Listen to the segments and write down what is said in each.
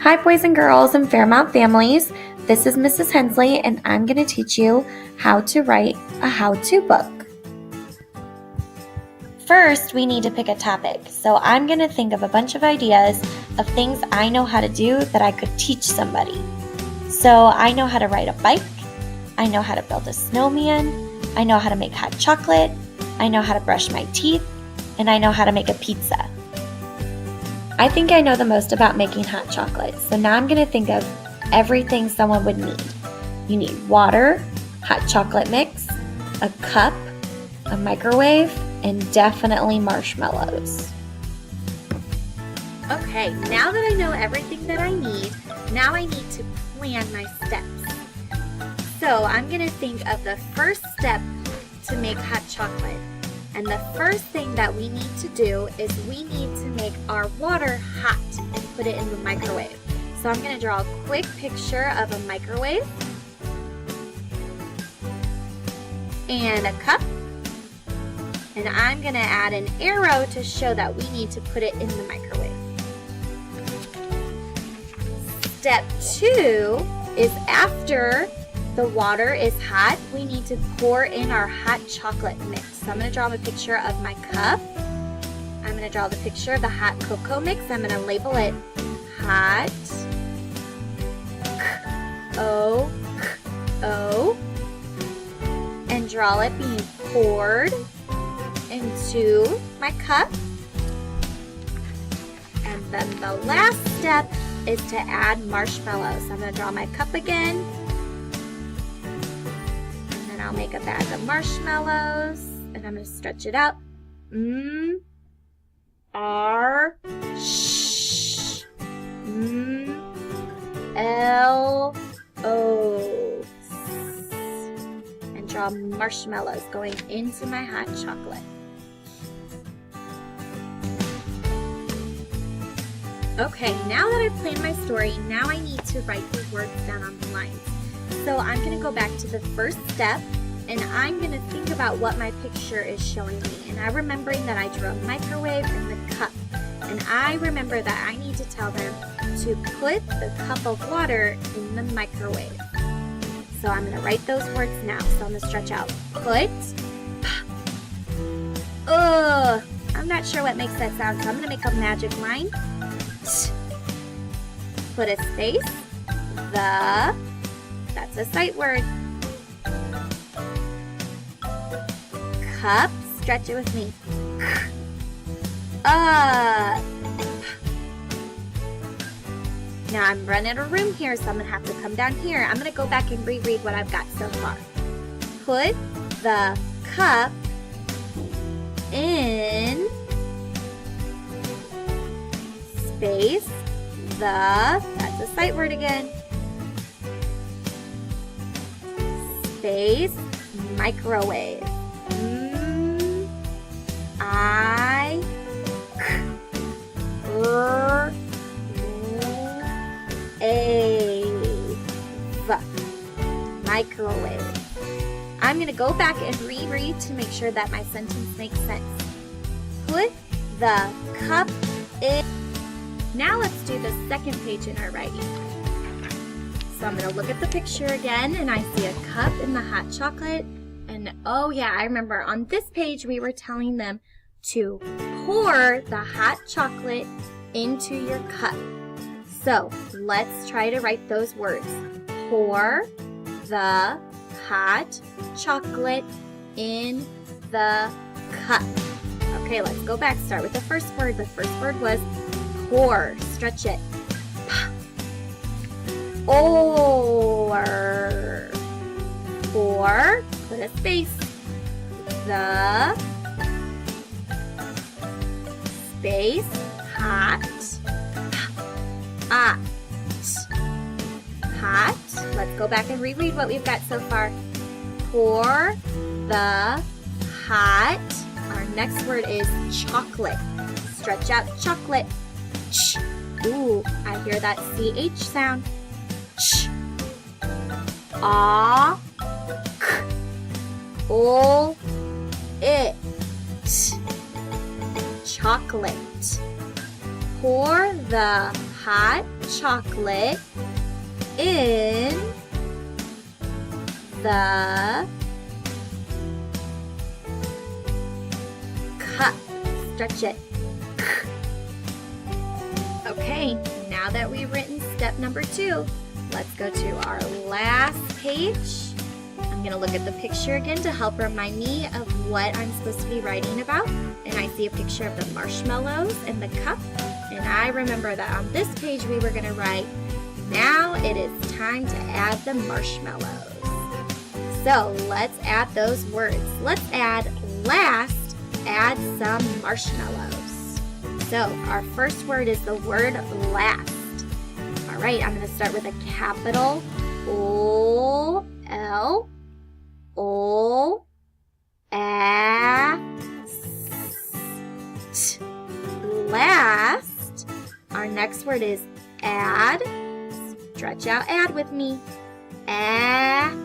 Hi, boys and girls and Fairmount families. This is Mrs. Hensley, and I'm going to teach you how to write a how-to book. First, we need to pick a topic. So I'm going to think of a bunch of ideas of things I know how to do that I could teach somebody. So I know how to ride a bike. I know how to build a snowman. I know how to make hot chocolate. I know how to brush my teeth. And I know how to make a pizza. I think I know the most about making hot chocolate, so now I'm going to think of everything someone would need. You need water, hot chocolate mix, a cup, a microwave, and definitely marshmallows. Okay, now that I know everything that I need, now I need to plan my steps. So I'm going to think of the first step to make hot chocolate. And the first thing that we need to do is we need to make our water hot and put it in the microwave. So I'm going to draw a quick picture of a microwave and a cup. And I'm going to add an arrow to show that we need to put it in the microwave. Step 2 is after the water is hot, we need to pour in our hot chocolate mix. So I'm going to draw a picture of my cup. I'm going to draw the picture of the hot cocoa mix. I'm going to label it hot O and draw it being poured into my cup. And then the last step is to add marshmallows. So I'm going to draw my cup again. I'll make a bag of marshmallows and I'm going to stretch it out. R sh L O and draw marshmallows going into my hot chocolate. Okay, now that I've planned my story, now I need to write the words down on the lines. So I'm going to go back to the first step and I'm going to think about what my picture is showing me. And I'm remembering that I drew a microwave and the cup. And I remember that I need to tell them to put the cup of water in the microwave. So I'm going to write those words now. So I'm going to stretch out. Put. I'm not sure what makes that sound, so I'm going to make a magic line. Put a space. The. That's a sight word. Cup, stretch it with me. Now I'm running out of room here, so I'm going to have to come down here. I'm going to go back and reread what I've got so far. Put the cup in space the, that's a sight word again, space microwave. Microwave. I'm going to go back and reread to make sure that my sentence makes sense. Put the cup in. Now let's do the second page in our writing. So I'm going to look at the picture again and I see a cup in the hot chocolate. And oh yeah, I remember on this page we were telling them to pour the hot chocolate into your cup. So let's try to write those words. Pour the hot chocolate in the cup. Okay, let's go back. Start with the first word. The first word was pour. Stretch it. Or. Pour. Put a space. The. Space. Hot. Hot. Hot. Let's go back and reread what we've got so far. Pour the hot. Our next word is chocolate. Stretch out chocolate. Ch. Ooh, I hear that CH sound. Ch. Ah. K. O. It. Chocolate. Pour the hot chocolate in the cup. Stretch it. Okay, now that we've written step number 2, let's go to our last page. I'm going to look at the picture again to help remind me of what I'm supposed to be writing about. And I see a picture of the marshmallows and the cup. And I remember that on this page we were going to write, now it is time to add the marshmallows. So let's add those words. Let's add last, add some marshmallows. So our first word is the word last. All right, I'm going to start with a capital O, L, O, A, S, last. Our next word is add. Stretch out add with me. Add.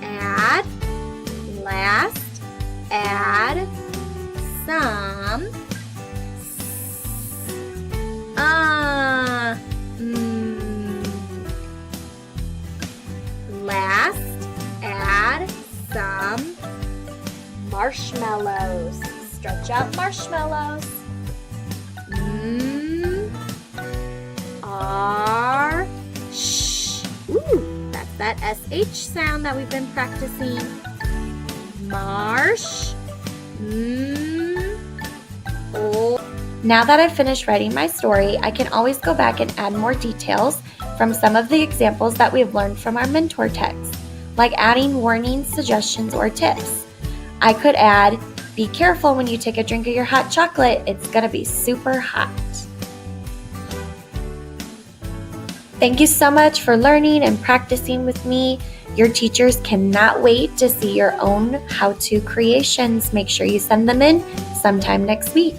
Add. Last. Add. Some. Last, add some marshmallows. Stretch out marshmallows. R, sh. Ooh, that's that SH sound that we've been practicing. Marsh. O. Now that I've finished writing my story, I can always go back and add more details from some of the examples that we've learned from our mentor text, like adding warnings, suggestions, or tips. I could add, be careful when you take a drink of your hot chocolate, it's going to be super hot. Thank you so much for learning and practicing with me. Your teachers cannot wait to see your own how-to creations. Make sure you send them in sometime next week.